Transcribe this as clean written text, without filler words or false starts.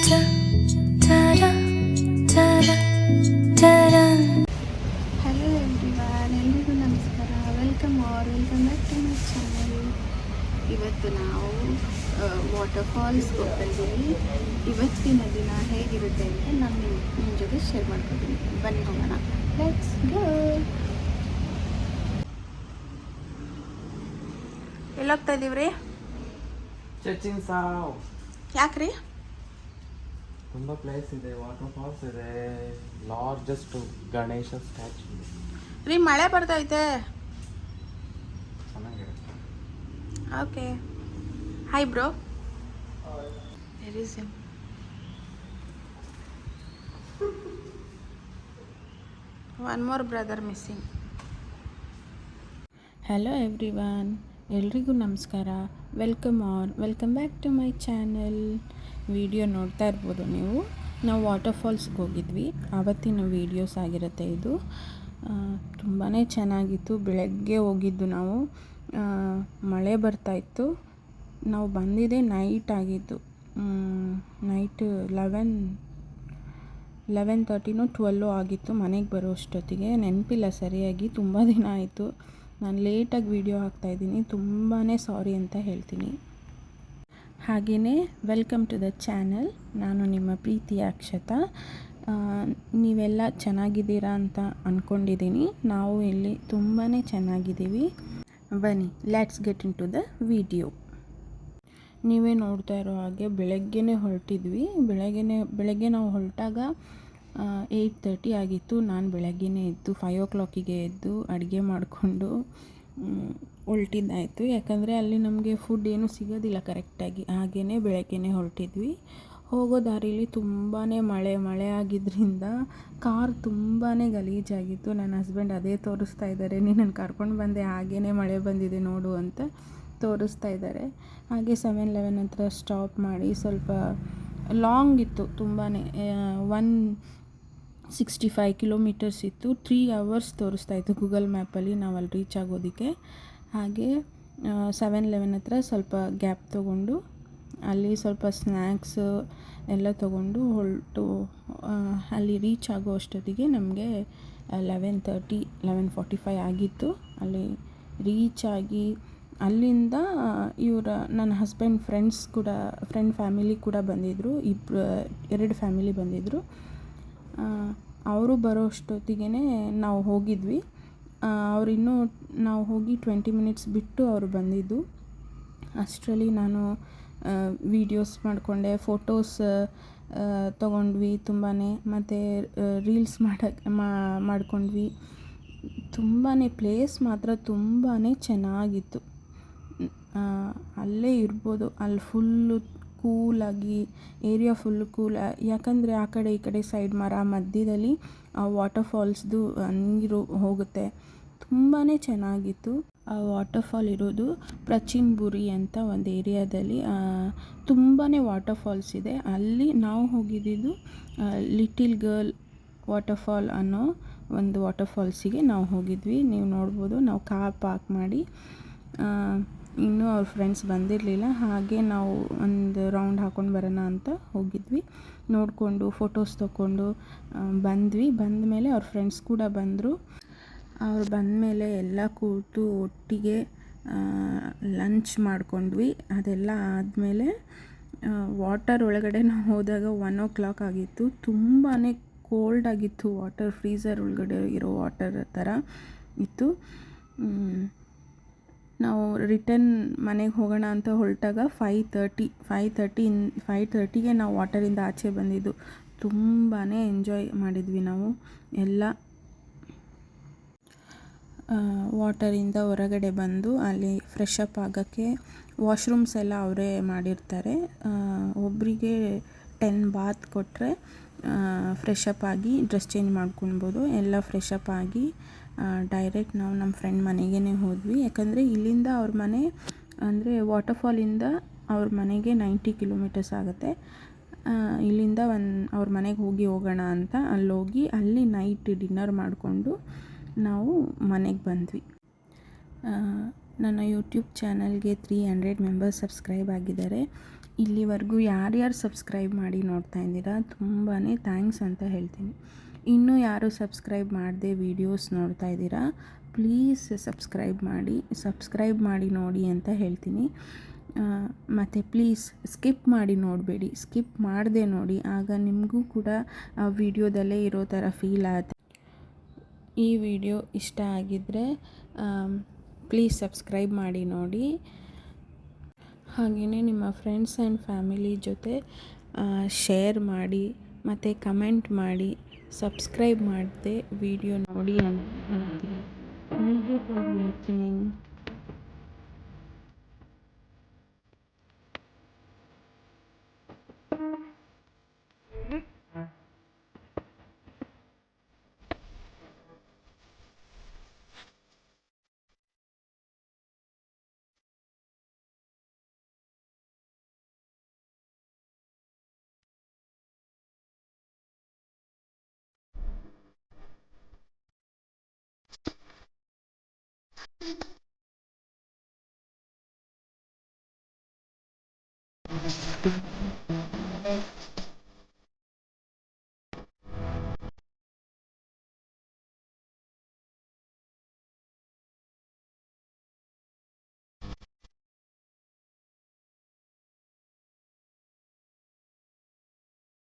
Hello everyone, ಎಲ್ರಿಗೂ ನಮಸ್ಕಾರ. Welcome back to my channel. ಇವತ್ತು ನಾವು ವಾಟರ್ ಫಾಲ್ಸ್ ಹೋಗ್ತಾ ಇದ್ದೀವಿ. ಇವತ್ತಿನ ದಿನ ಹೇಗಿರುತ್ತೆ ಅಂತ ನಾನು ನಿಮ್ಮ ಜೊತೆ ಶೇರ್ ಮಾಡ್ಕೊತೀನಿ. ಬನ್ನಿ ಹೋಗೋಣ, ಲೆಟ್ಸ್ ಗೋ. ಎಲ್ಲೋಗ್ತಾ ಇದ್ದೀವ್ರಿ? ಚರ್ಚಿನ್ ಸಾವ್. ಯಾಕ್ರಿ? ತುಂಬ ಪ್ಲೇಸ್ ಇದೆ, ವಾಟರ್ ಫಾಲ್ಸ್ ಇದೆ, ಲಾರ್ಜೆಸ್ಟ್ ಗಣೇಶ ಸ್ಟ್ಯಾಚ್ಯೂ ರೀ. ಮಳೆ ಬರ್ತೈತೆ. ಚೆನ್ನಾಗಿರುತ್ತೆ. Okay, hi bro. Very sim. One more brother missing. Hello everyone, ಎಲ್ರಿಗೂ ನಮಸ್ಕಾರ. Welcome back to my channel. Video ನೋಡ್ತಾ ಇರ್ಬೋದು ನೀವು. ನಾವು ವಾಟರ್ ಫಾಲ್ಸ್ಗೆ ಹೋಗಿದ್ವಿ, ಆವತ್ತಿನ ವೀಡಿಯೋಸ್ ಆಗಿರುತ್ತೆ ಇದು. ತುಂಬಾ ಚೆನ್ನಾಗಿತ್ತು. ಬೆಳಗ್ಗೆ ಹೋಗಿದ್ದು ನಾವು. ಮಳೆ ಬರ್ತಾಯಿತ್ತು. ನಾವು ಬಂದಿದ್ದೆ ನೈಟ್ ಆಗಿತ್ತು. ನೈಟ್ 11:30 ಆಗಿತ್ತು ಮನೆಗೆ ಬರೋ ಅಷ್ಟೊತ್ತಿಗೆ. ನೆನಪಿಲ್ಲ ಸರಿಯಾಗಿ, ತುಂಬ ದಿನ ಆಯಿತು. ನಾನು ಲೇಟಾಗಿ ವೀಡಿಯೋ ಹಾಕ್ತಾಯಿದ್ದೀನಿ, ತುಂಬಾ ಸಾರಿ ಅಂತ ಹೇಳ್ತೀನಿ. ಹಾಗೆಯೇ ವೆಲ್ಕಮ್ ಟು ದ ಚಾನಲ್. ನಾನು ನಿಮ್ಮ ಪ್ರೀತಿಯ ಅಕ್ಷತಾ. ನೀವೆಲ್ಲ ಚೆನ್ನಾಗಿದ್ದೀರಾ ಅಂತ ಅಂದ್ಕೊಂಡಿದ್ದೀನಿ. ನಾವು ಇಲ್ಲಿ ತುಂಬಾ ಚೆನ್ನಾಗಿದ್ದೀವಿ. ಬನ್ನಿ, let's get into the video. ನೀವೇ ನೋಡ್ತಾ ಇರೋ ಹಾಗೆ ಬೆಳಗ್ಗೆನೇ ಹೊರಟಿದ್ವಿ. ಬೆಳಗ್ಗೆ ನಾವು ಹೊರಟಾಗ 8:30 ಆಗಿತ್ತು. ನಾನು ಬೆಳಗ್ಗೆನೇ ಎದ್ದು 5 o'clock ಎದ್ದು ಅಡುಗೆ ಮಾಡಿಕೊಂಡು ಹೊರಟಿದ್ದಾಯಿತು. ಯಾಕಂದರೆ ಅಲ್ಲಿ ನಮಗೆ ಫುಡ್ ಏನೂ ಸಿಗೋದಿಲ್ಲ ಕರೆಕ್ಟಾಗಿ. ಹಾಗೆಯೇ ಬೆಳಗ್ಗೆನೇ ಹೊರಟಿದ್ವಿ. ಹೋಗೋ ದಾರಿಲಿ ತುಂಬಾ ಮಳೆ ಆಗಿದ್ದರಿಂದ ಕಾರ್ ತುಂಬಾ ಗಲೀಜಾಗಿತ್ತು. ನನ್ನ ಹಸ್ಬೆಂಡ್ ಅದೇ ತೋರಿಸ್ತಾ ಇದ್ದಾರೆ, ನೀನು ಕರ್ಕೊಂಡು ಬಂದೆ, ಹಾಗೇ ಮಳೆ ಬಂದಿದೆ ನೋಡು ಅಂತ ತೋರಿಸ್ತಾ ಇದ್ದಾರೆ. ಹಾಗೆ 7-Eleven ಹತ್ರ ಸ್ಟಾಪ್ ಮಾಡಿ, ಸ್ವಲ್ಪ ಲಾಂಗ್ ಇತ್ತು ತುಂಬಾ. 165 kilometers ಇತ್ತು. 3 hours ತೋರಿಸ್ತಾ ಇತ್ತು ಗೂಗಲ್ ಮ್ಯಾಪಲ್ಲಿ ನಾವು ಅಲ್ಲಿ ರೀಚ್ ಆಗೋದಕ್ಕೆ. ಹಾಗೆ 7-Eleven ಹತ್ರ ಸ್ವಲ್ಪ ಗ್ಯಾಪ್ ತೊಗೊಂಡು ಅಲ್ಲಿ ಸ್ವಲ್ಪ ಸ್ನ್ಯಾಕ್ಸ್ ಎಲ್ಲ ತೊಗೊಂಡು ಹೊರಟು ಅಲ್ಲಿ ರೀಚ್ ಆಗೋ ಅಷ್ಟೊತ್ತಿಗೆ ನಮಗೆ 11:45 ಆಗಿತ್ತು. ಅಲ್ಲಿ ರೀಚ್ ಆಗಿ ಅಲ್ಲಿಂದ ನನ್ನ ಹಸ್ಬೆಂಡ್ ಫ್ರೆಂಡ್ ಫ್ಯಾಮಿಲಿ ಕೂಡ ಬಂದಿದ್ದರು. 2 ಫ್ಯಾಮಿಲಿ ಬಂದಿದ್ದರು. ಅವರು ಬರೋ ಅಷ್ಟೊತ್ತಿಗೆ ನಾವು ಹೋಗಿದ್ವಿ. ನಾವು ಹೋಗಿ 20 minutes ಬಿಟ್ಟು ಅವರು ಬಂದಿದ್ದು. ಅಷ್ಟರಲ್ಲಿ ನಾನು ವೀಡಿಯೋಸ್ ಮಾಡಿಕೊಂಡೆ, ಫೋಟೋಸ್ ತೊಗೊಂಡ್ವಿ ತುಂಬಾ. ಮತ್ತು ರೀಲ್ಸ್ ಮಾಡ್ಕೊಂಡ್ವಿ. ತುಂಬಾ ಪ್ಲೇಸ್ ಮಾತ್ರ ತುಂಬಾ ಚೆನ್ನಾಗಿತ್ತು. ಅಲ್ಲೇ ಇರ್ಬೋದು. ಅಲ್ಲಿ ಫುಲ್ಲು ಕೂಲಾಗಿ, ಏರಿಯಾ ಫುಲ್ಲು ಕೂಲ್. ಯಾಕಂದರೆ ಆ ಕಡೆ ಈ ಕಡೆ ಸೈಡ್ ಮರ, ಮಧ್ಯದಲ್ಲಿ ವಾಟರ್ ಫಾಲ್ಸ್ದು ನೀರು ಹೋಗುತ್ತೆ. ತುಂಬಾ ಚೆನ್ನಾಗಿತ್ತು. ಆ ವಾಟರ್ ಫಾಲ್ ಇರೋದು ಪ್ರಚಿನ್ಬುರಿ ಅಂತ ಒಂದು ಏರಿಯಾದಲ್ಲಿ ತುಂಬಾ ವಾಟರ್ ಫಾಲ್ಸ್ ಇದೆ. ಅಲ್ಲಿ ನಾವು ಹೋಗಿದ್ದು ಲಿಟಿಲ್ ಗರ್ಲ್ ವಾಟರ್ ಫಾಲ್ ಅನ್ನೋ ಒಂದು ವಾಟರ್ ಫಾಲ್ಸಿಗೆ ನಾವು ಹೋಗಿದ್ವಿ. ನೀವು ನೋಡ್ಬೋದು, ನಾವು ಕಾರ್ ಪಾರ್ಕ್ ಮಾಡಿ, ಇನ್ನೂ ಅವ್ರ ಫ್ರೆಂಡ್ಸ್ ಬಂದಿರಲಿಲ್ಲ. ಹಾಗೆ ನಾವು ಒಂದು ರೌಂಡ್ ಹಾಕ್ಕೊಂಡು ಬರೋಣ ಅಂತ ಹೋಗಿದ್ವಿ. ನೋಡಿಕೊಂಡು ಫೋಟೋಸ್ ತೊಗೊಂಡು ಬಂದ್ವಿ. ಬಂದಮೇಲೆ ಅವ್ರ ಫ್ರೆಂಡ್ಸ್ ಕೂಡ ಬಂದರು. ಅವ್ರು ಬಂದಮೇಲೆ ಎಲ್ಲ ಕೂತು ಒಟ್ಟಿಗೆ ಲಂಚ್ ಮಾಡ್ಕೊಂಡ್ವಿ. ಅದೆಲ್ಲ ಆದಮೇಲೆ ವಾಟರ್ ಒಳಗಡೆ ನಾವು ಹೋದಾಗ 1 o'clock ಆಗಿತ್ತು. ತುಂಬಾ ಕೋಲ್ಡ್ ಆಗಿತ್ತು. ವಾಟರ್ ಫ್ರೀಝರ್ ಒಳಗಡೆ ಇರೋ ವಾಟರ್ ಥರ ಇತ್ತು. ನಾವು ರಿಟರ್ನ್ ಮನೆಗೆ ಹೋಗೋಣ ಅಂತ ಹೊರಟಾಗ 5:30ಗೆ ನಾವು ವಾಟರಿಂದ ಆಚೆ ಬಂದಿದ್ದು. ತುಂಬಾ ಎಂಜಾಯ್ ಮಾಡಿದ್ವಿ ನಾವು ಎಲ್ಲ. ವಾಟರಿಂದ ಹೊರಗಡೆ ಬಂದು ಅಲ್ಲಿ ಫ್ರೆಶ್ ಅಪ್ ಆಗೋಕ್ಕೆ ವಾಶ್ರೂಮ್ಸ್ ಎಲ್ಲ ಅವರೇ ಮಾಡಿರ್ತಾರೆ. ಒಬ್ಬರಿಗೆ 10 bath ಕೊಟ್ಟರೆ ಫ್ರೆಶ್ ಅಪ್ ಆಗಿ ಡ್ರೆಸ್ ಚೇಂಜ್ ಮಾಡ್ಕೊಳ್ಬೋದು. ಎಲ್ಲ ಫ್ರೆಶ್ ಅಪ್ ಆಗಿ ಡೈರೆಕ್ಟ್ ನಾವು ನಮ್ಮ ಫ್ರೆಂಡ್ ಮನೆಗೇ ಹೋದ್ವಿ. ಯಾಕಂದರೆ ಇಲ್ಲಿಂದ ಅವ್ರ ಮನೆ ಅಂದರೆ ವಾಟರ್ ಫಾಲಿಂದ ಅವ್ರ ಮನೆಗೆ 90 kilometers ಆಗುತ್ತೆ. ಇಲ್ಲಿಂದ ಅವ್ರ ಮನೆಗೆ ಹೋಗೋಣ ಅಂತ ಅಲ್ಲೋಗಿ ಅಲ್ಲಿ ನೈಟ್ ಡಿನ್ನರ್ ಮಾಡಿಕೊಂಡು ನಾವು ಮನೆಗೆ ಬಂದ್ವಿ. ನನ್ನ ಯೂಟ್ಯೂಬ್ ಚಾನಲ್ಗೆ 300 ಮೆಂಬರ್ಸ್ ಸಬ್ಸ್ಕ್ರೈಬ್ ಆಗಿದ್ದಾರೆ. ಇಲ್ಲಿವರೆಗೂ ಯಾರ್ಯಾರು ಸಬ್ಸ್ಕ್ರೈಬ್ ಮಾಡಿ ನೋಡ್ತಾ ಇದ್ದೀರಾ ತುಂಬಾ ಥ್ಯಾಂಕ್ಸ್ ಅಂತ ಹೇಳ್ತೀನಿ. ಇನ್ನೂ ಯಾರು ಸಬ್ಸ್ಕ್ರೈಬ್ ಮಾಡದೆ ವೀಡಿಯೋಸ್ ನೋಡ್ತಾ ಇದ್ದೀರಾ ಪ್ಲೀಸ್ ಸಬ್ಸ್ಕ್ರೈಬ್ ಮಾಡಿ ನೋಡಿ ಅಂತ ಹೇಳ್ತೀನಿ. ಮತ್ತು ಪ್ಲೀಸ್ ಸ್ಕಿಪ್ ಮಾಡಿ ನೋಡಬೇಡಿ, ಸ್ಕಿಪ್ ಮಾಡದೆ ನೋಡಿ, ಆಗ ನಿಮಗೂ ಕೂಡ ಆ ವಿಡಿಯೋದಲ್ಲೇ ಇರೋ ಥರ ಫೀಲ್ ಆಗುತ್ತೆ. ಈ ವಿಡಿಯೋ ಇಷ್ಟ ಆಗಿದ್ದರೆ ಪ್ಲೀಸ್ ಸಬ್ಸ್ಕ್ರೈಬ್ ಮಾಡಿ ನೋಡಿ. ಹಾಗೆಯೇ ನಿಮ್ಮ ಫ್ರೆಂಡ್ಸ್ ಆ್ಯಂಡ್ ಫ್ಯಾಮಿಲಿ ಜೊತೆ ಶೇರ್ ಮಾಡಿ ಮತ್ತು ಕಮೆಂಟ್ ಮಾಡಿ. ಸಬ್ಸ್ಕ್ರೈಬ್ ಮಾಡದೆ ವಿಡಿಯೋ ನೋಡಿ ಅಂತ ಹೇಳ್ತೀನಿ. Thank you for watching.